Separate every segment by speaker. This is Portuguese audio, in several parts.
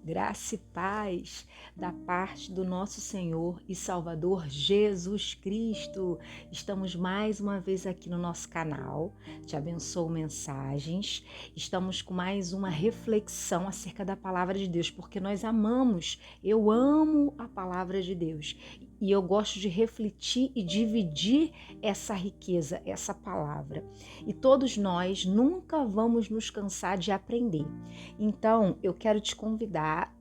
Speaker 1: Graça e paz da parte do nosso Senhor e Salvador Jesus Cristo. Estamos mais uma vez aqui no nosso canal, Te Abençoo Mensagens. Estamos com mais uma reflexão acerca da Palavra de Deus, porque nós amamos, eu amo a Palavra de Deus. E eu gosto de refletir e dividir essa riqueza, essa palavra. E todos nós nunca vamos nos cansar de aprender. Então, eu quero te convidar,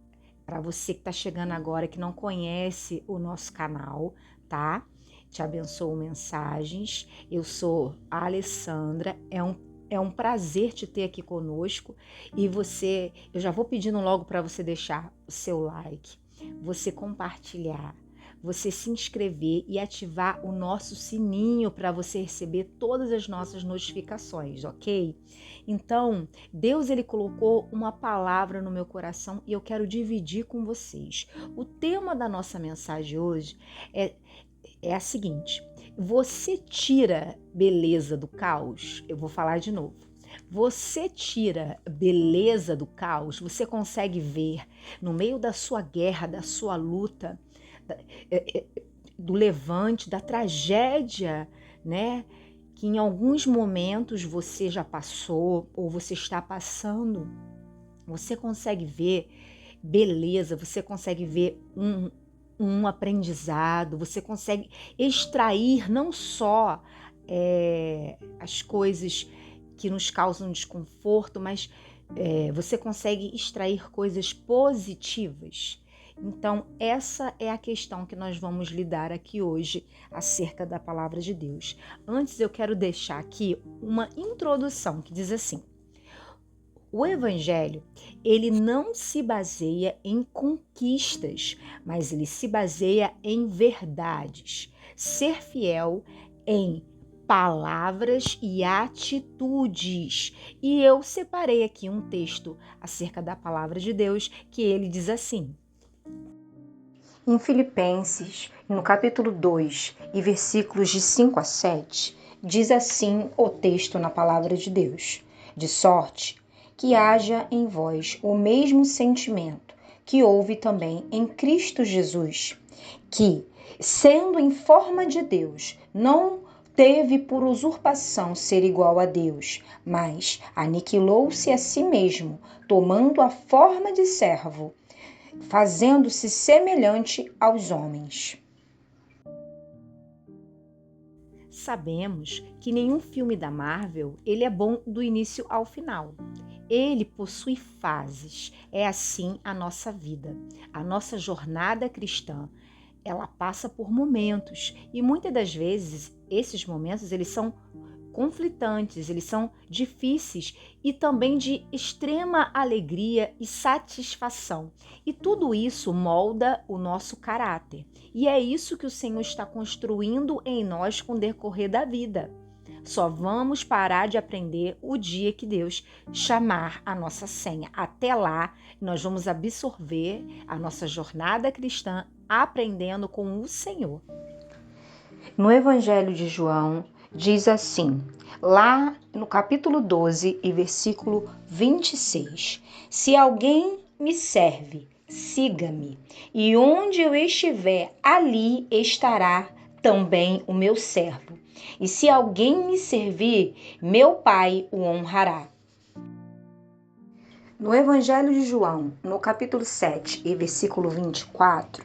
Speaker 1: para você que está chegando agora, que não conhece o nosso canal, tá? Te Abençoo Mensagens. Eu sou a Alessandra, é um prazer te ter aqui conosco. E eu já vou pedindo logo para você deixar o seu like, você compartilhar, você se inscrever e ativar o nosso sininho para você receber todas as nossas notificações, ok? Então, Deus ele colocou uma palavra no meu coração e eu quero dividir com vocês. O tema da nossa mensagem hoje é a seguinte: você tira beleza do caos? Eu vou falar de novo. Você tira beleza do caos? Você consegue ver no meio da sua guerra, da sua luta, do levante, da tragédia, né? Que em alguns momentos você já passou ou você está passando, você consegue ver beleza, você consegue ver um aprendizado, você consegue extrair não só as coisas que nos causam desconforto, mas você consegue extrair coisas positivas. Então, essa é a questão que nós vamos lidar aqui hoje acerca da palavra de Deus. Antes, eu quero deixar aqui uma introdução que diz assim: o Evangelho, ele não se baseia em conquistas, mas ele se baseia em verdades. Ser fiel em palavras e atitudes. E eu separei aqui um texto acerca da palavra de Deus que ele diz assim: em Filipenses, no capítulo 2, e versículos de 5 a 7, diz assim o texto na palavra de Deus: de sorte que haja em vós o mesmo sentimento que houve também em Cristo Jesus, que, sendo em forma de Deus, não teve por usurpação ser igual a Deus, mas aniquilou-se a si mesmo, tomando a forma de servo, fazendo-se semelhante aos homens. Sabemos que nenhum filme da Marvel ele é bom do início ao final. Ele possui fases. É assim a nossa vida. A nossa jornada cristã, ela passa por momentos e muitas das vezes esses momentos eles são conflitantes, eles são difíceis e também de extrema alegria e satisfação. E tudo isso molda o nosso caráter. E é isso que o Senhor está construindo em nós com o decorrer da vida. Só vamos parar de aprender o dia que Deus chamar a nossa senha. Até lá, nós vamos absorver a nossa jornada cristã aprendendo com o Senhor. No Evangelho de João, diz assim, lá no capítulo 12 e versículo 26, se alguém me serve, siga-me, e onde eu estiver, ali estará também o meu servo. E se alguém me servir, meu Pai o honrará. No Evangelho de João, no capítulo 7 e versículo 24,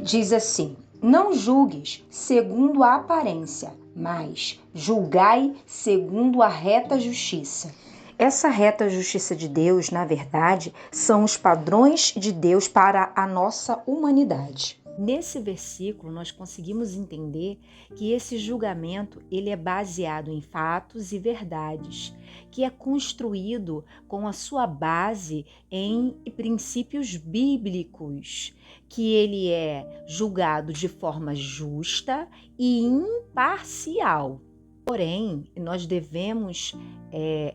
Speaker 1: diz assim: não julgues segundo a aparência, mas julgai segundo a reta justiça. Essa reta justiça de Deus, na verdade, são os padrões de Deus para a nossa humanidade. Nesse versículo, nós conseguimos entender que esse julgamento ele é baseado em fatos e verdades, que é construído com a sua base em princípios bíblicos, que ele é julgado de forma justa e imparcial. Porém, nós devemos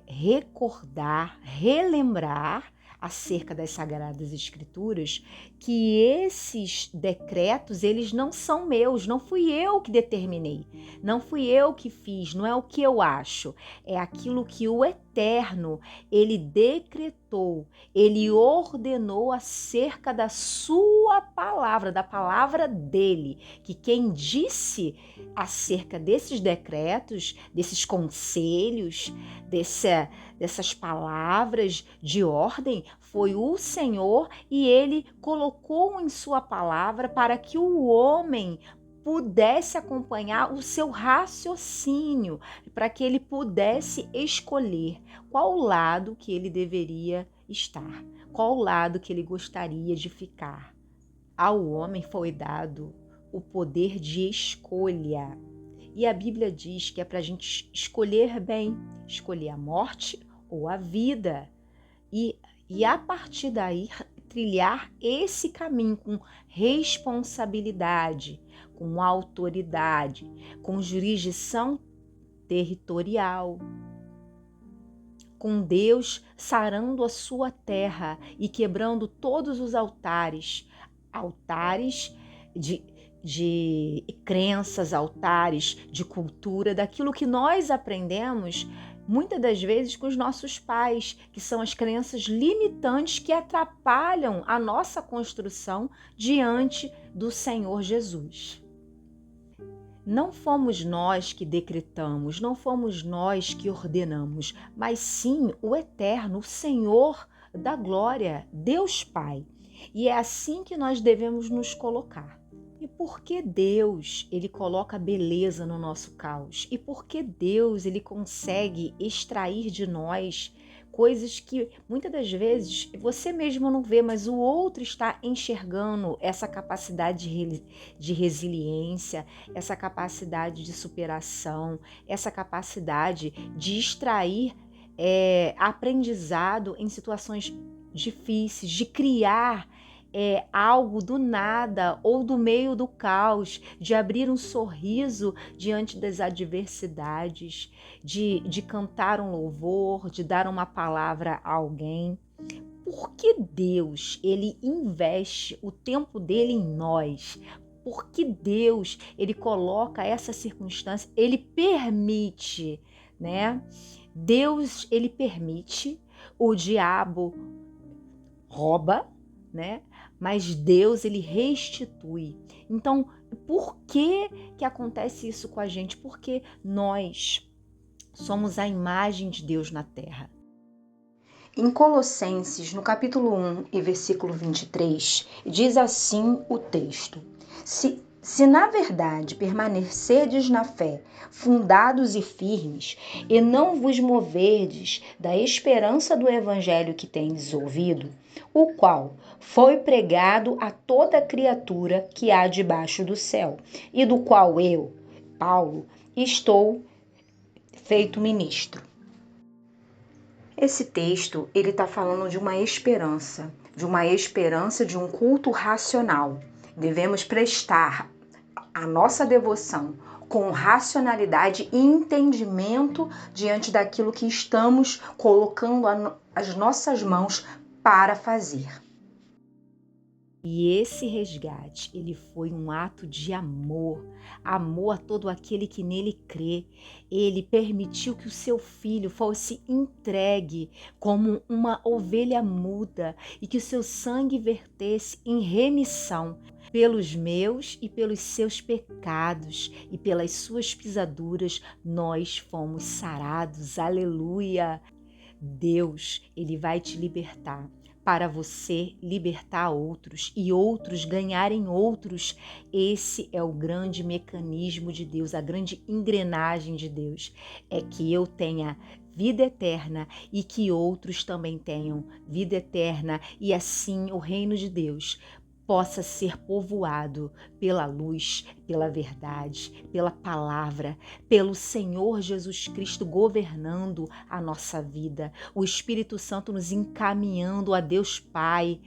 Speaker 1: recordar, relembrar acerca das Sagradas Escrituras que esses decretos, eles não são meus, não fui eu que determinei, não fui eu que fiz, não é o que eu acho, é aquilo que o Eterno, ele decretou decretou, ele ordenou acerca da sua palavra, da palavra dele, que quem disse acerca desses decretos, desses conselhos, dessas palavras de ordem, foi o Senhor, e ele colocou em sua palavra para que o homem pudesse acompanhar o seu raciocínio, para que ele pudesse escolher qual lado que ele deveria estar, qual lado que ele gostaria de ficar. Ao homem foi dado o poder de escolha. E a Bíblia diz que é para a gente escolher bem, escolher a morte ou a vida. E a partir daí trilhar esse caminho com responsabilidade, com autoridade, com jurisdição territorial, com Deus sarando a sua terra e quebrando todos os altares de crenças, altares de cultura, daquilo que nós aprendemos muitas das vezes com os nossos pais, que são as crenças limitantes que atrapalham a nossa construção diante do Senhor Jesus. Não fomos nós que decretamos, não fomos nós que ordenamos, mas sim o Eterno, o Senhor da glória, Deus Pai. E é assim que nós devemos nos colocar. E por que Deus, ele coloca beleza no nosso caos? E por que Deus, ele consegue extrair de nós coisas que muitas das vezes você mesmo não vê, mas o outro está enxergando essa capacidade de resiliência, essa capacidade de superação, essa capacidade de extrair aprendizado em situações difíceis, de criar algo do nada ou do meio do caos, de abrir um sorriso diante das adversidades, de cantar um louvor, de dar uma palavra a alguém. Porque Deus, ele investe o tempo dele em nós? Porque Deus, ele coloca essa circunstância, ele permite, né? Deus, ele permite, o diabo rouba, né? Mas Deus, ele restitui. Então, por que acontece isso com a gente? Porque nós somos a imagem de Deus na terra. Em Colossenses, no capítulo 1 e versículo 23, diz assim o texto: Se na verdade permanecerdes na fé, fundados e firmes, e não vos moverdes da esperança do evangelho que tendes ouvido, o qual foi pregado a toda criatura que há debaixo do céu, e do qual eu, Paulo, estou feito ministro. Esse texto, ele está falando de uma esperança de um culto racional. Devemos prestar a nossa devoção com racionalidade e entendimento diante daquilo que estamos colocando as nossas mãos para fazer. E esse resgate, ele foi um ato de amor a todo aquele que nele crê. Ele permitiu que o seu filho fosse entregue como uma ovelha muda e que o seu sangue vertesse em remissão pelos meus e pelos seus pecados, e pelas suas pisaduras nós fomos sarados. Aleluia! Deus, ele vai te libertar para você libertar outros e outros ganharem outros. Esse é o grande mecanismo de Deus, a grande engrenagem de Deus, é que eu tenha vida eterna e que outros também tenham vida eterna, e assim o reino de Deus possa ser povoado pela luz, pela verdade, pela palavra, pelo Senhor Jesus Cristo governando a nossa vida, o Espírito Santo nos encaminhando a Deus Pai,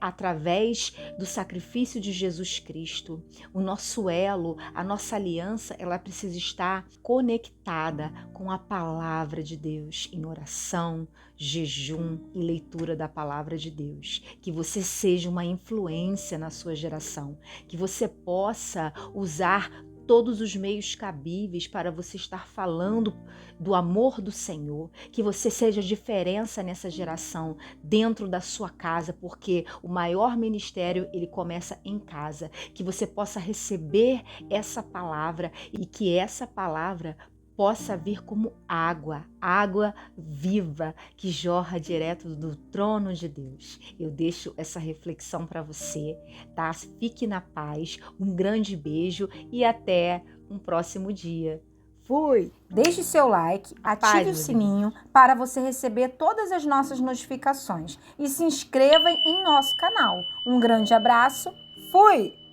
Speaker 1: através do sacrifício de Jesus Cristo. O nosso elo, a nossa aliança, ela precisa estar conectada com a palavra de Deus, em oração, jejum e leitura da palavra de Deus. Que você seja uma influência na sua geração, que você possa usar todos os meios cabíveis para você estar falando do amor do Senhor, que você seja diferença nessa geração, dentro da sua casa, porque o maior ministério ele começa em casa, que você possa receber essa palavra e que essa palavra possa vir como água, água viva que jorra direto do trono de Deus. Eu deixo essa reflexão para você, tá? Fique na paz, um grande beijo e até um próximo dia. Fui!
Speaker 2: Deixe seu like, ative o sininho para você receber todas as nossas notificações e se inscreva em nosso canal. Um grande abraço, fui!